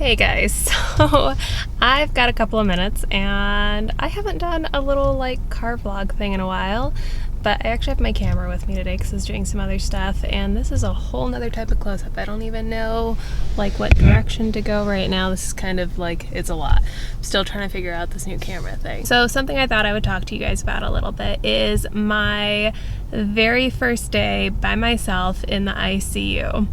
Hey guys, so I've got a couple of minutes and I haven't done a little car vlog thing in a while, but I actually have my camera with me today because I was doing some other stuff, and this is a whole nother type of close-up. I don't even know what direction to go right now. This is kind of it's a lot. I'm still trying to figure out this new camera thing. So something I thought I would talk to you guys about a little bit is my very first day by myself in the ICU.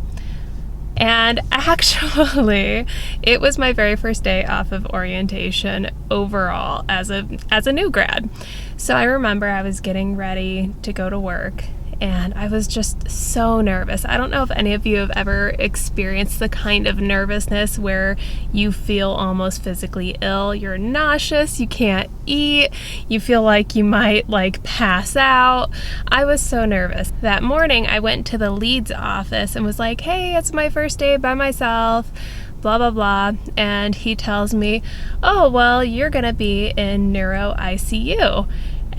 And actually, it was my very first day off of orientation overall as a new grad. So I remember I was getting ready to go to work, and I was just so nervous. I don't know if any of you have ever experienced the kind of nervousness where you feel almost physically ill. You're nauseous, you can't eat, you feel like you might pass out. I was so nervous. That morning I went to the lead's office and was like, hey, it's my first day by myself, blah, blah, blah. And he tells me, oh, well, you're gonna be in neuro ICU.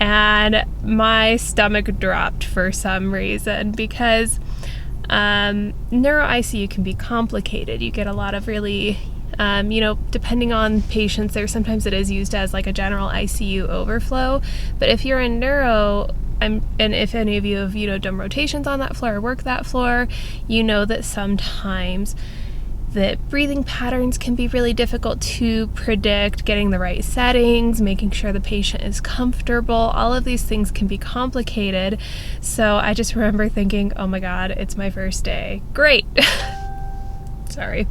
And my stomach dropped for some reason because neuro ICU can be complicated. You get a lot of really, depending on patients, sometimes it is used as a general ICU overflow. But if you're in neuro, and if any of you have, done rotations on that floor or work that floor, you know that sometimes the breathing patterns can be really difficult to predict, getting the right settings, making sure the patient is comfortable. All of these things can be complicated. So I just remember thinking, oh my God, it's my first day. Great. Sorry.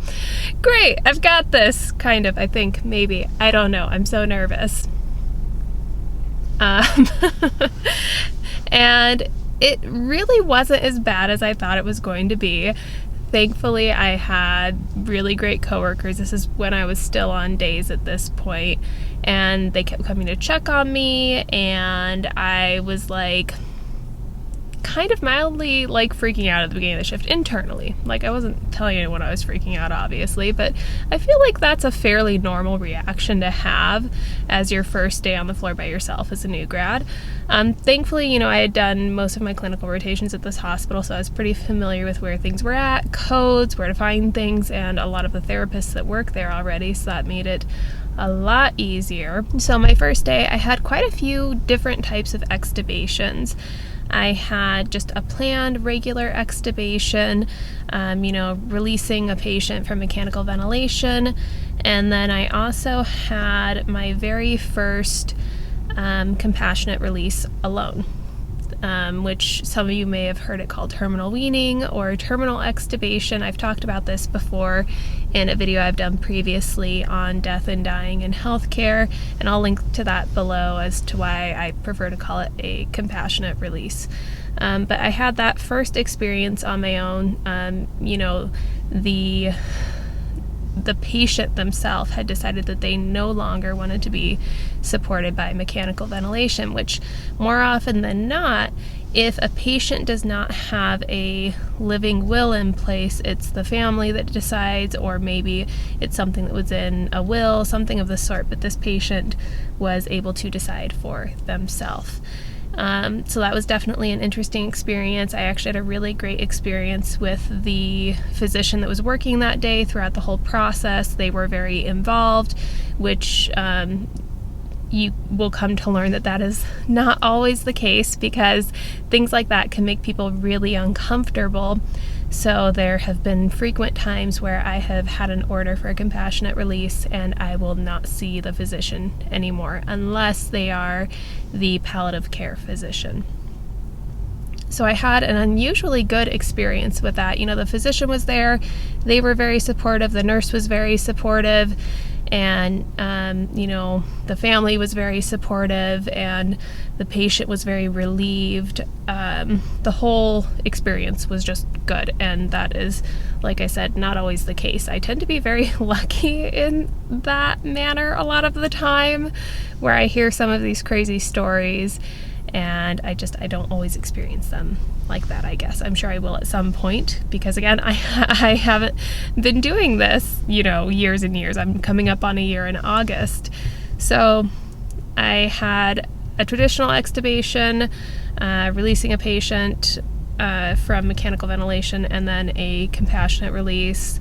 Great. I've got this, kind of, I think, maybe. I don't know. I'm so nervous. And it really wasn't as bad as I thought it was going to be. Thankfully, I had really great coworkers. This is when I was still on days at this point, and they kept coming to check on me, and I was kind of mildly freaking out at the beginning of the shift internally. I wasn't telling anyone I was freaking out, obviously, but I feel like that's a fairly normal reaction to have as your first day on the floor by yourself as a new grad. Thankfully, I had done most of my clinical rotations at this hospital, so I was pretty familiar with where things were at, codes, where to find things, and a lot of the therapists that work there already, so that made it a lot easier. So my first day, I had quite a few different types of extubations. I had just a planned regular extubation, releasing a patient from mechanical ventilation. And then I also had my very first compassionate release alone, which some of you may have heard it called terminal weaning or terminal extubation. I've talked about this before in a video I've done previously on death and dying in healthcare, and I'll link to that below as to why I prefer to call it a compassionate release. But I had that first experience on my own. The patient themselves had decided that they no longer wanted to be supported by mechanical ventilation, which more often than not, if a patient does not have a living will in place, it's the family that decides, or maybe it's something that was in a will, something of the sort, but this patient was able to decide for themselves. So that was definitely an interesting experience. I actually had a really great experience with the physician that was working that day throughout the whole process. They were very involved, which you will come to learn that is not always the case, because things like that can make people really uncomfortable. So there have been frequent times where I have had an order for a compassionate release and I will not see the physician anymore unless they are the palliative care physician. So I had an unusually good experience with that. The physician was there, they were very supportive, the nurse was very supportive, and the family was very supportive, and the patient was very relieved. The whole experience was just good, and that is, like I said, not always the case. I tend to be very lucky in that manner a lot of the time, where I hear some of these crazy stories and I don't always experience them like that, I guess. I'm sure I will at some point, because again, I haven't been doing this, years and years. I'm coming up on a year in August. So I had a traditional extubation, releasing a patient from mechanical ventilation, and then a compassionate release.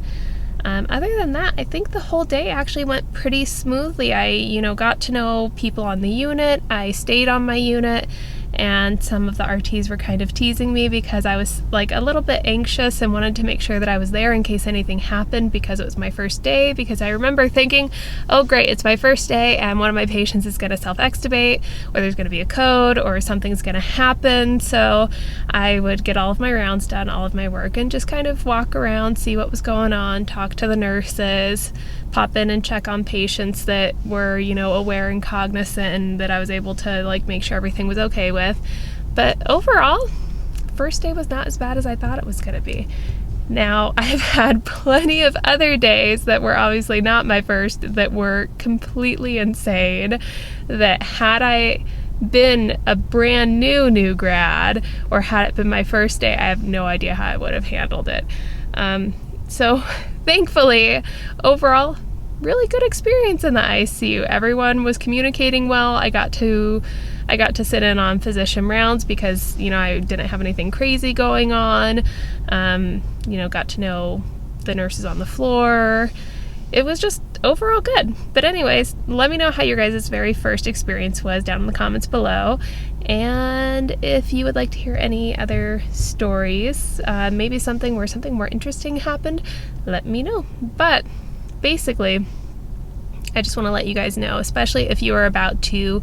Other than that, I think the whole day actually went pretty smoothly. I, got to know people on the unit. I stayed on my unit, and some of the RTs were kind of teasing me because I was like a little bit anxious and wanted to make sure that I was there in case anything happened because it was my first day. Because I remember thinking, oh great, it's my first day and one of my patients is going to self-extubate, or there's going to be a code, or something's going to happen. So I would get all of my rounds done, all of my work, and just kind of walk around, see what was going on, talk to the nurses, pop in and check on patients that were, aware and cognizant, and that I was able to make sure everything was okay with. But overall, first day was not as bad as I thought it was going to be. Now, I've had plenty of other days that were obviously not my first that were completely insane, that had I been a brand new grad, or had it been my first day, I have no idea how I would have handled it. So thankfully, overall, really good experience in the ICU. Everyone was communicating well. I got to sit in on physician rounds because, I didn't have anything crazy going on. Got to know the nurses on the floor. It was just overall good. But anyways, let me know how your guys' very first experience was down in the comments below. And if you would like to hear any other stories, maybe something where something more interesting happened, let me know. But basically, I just want to let you guys know, especially if you are about to,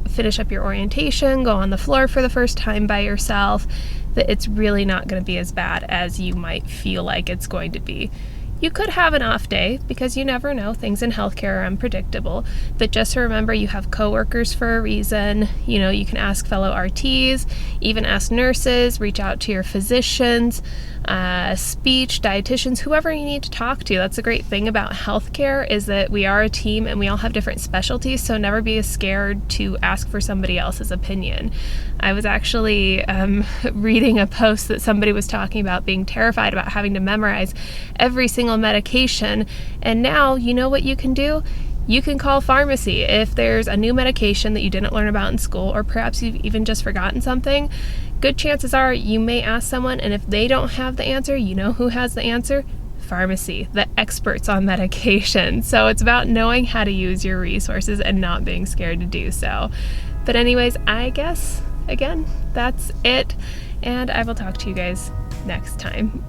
finish up your orientation, go on the floor for the first time by yourself, that it's really not going to be as bad as you might feel like it's going to be. You could have an off day because you never know. Things in healthcare are unpredictable. But just remember, you have coworkers for a reason. You can ask fellow RTs, even ask nurses, reach out to your physicians, speech, dietitians, whoever you need to talk to. That's the great thing about healthcare, is that we are a team and we all have different specialties, so never be scared to ask for somebody else's opinion. I was actually reading a post that somebody was talking about being terrified about having to memorize every single medication, and now you know what you can do? You can call pharmacy. If there's a new medication that you didn't learn about in school, or perhaps you've even just forgotten something, good chances are you may ask someone, and if they don't have the answer, you know who has the answer? Pharmacy, the experts on medication. So it's about knowing how to use your resources and not being scared to do so. But anyways, I guess, again, that's it, and I will talk to you guys next time.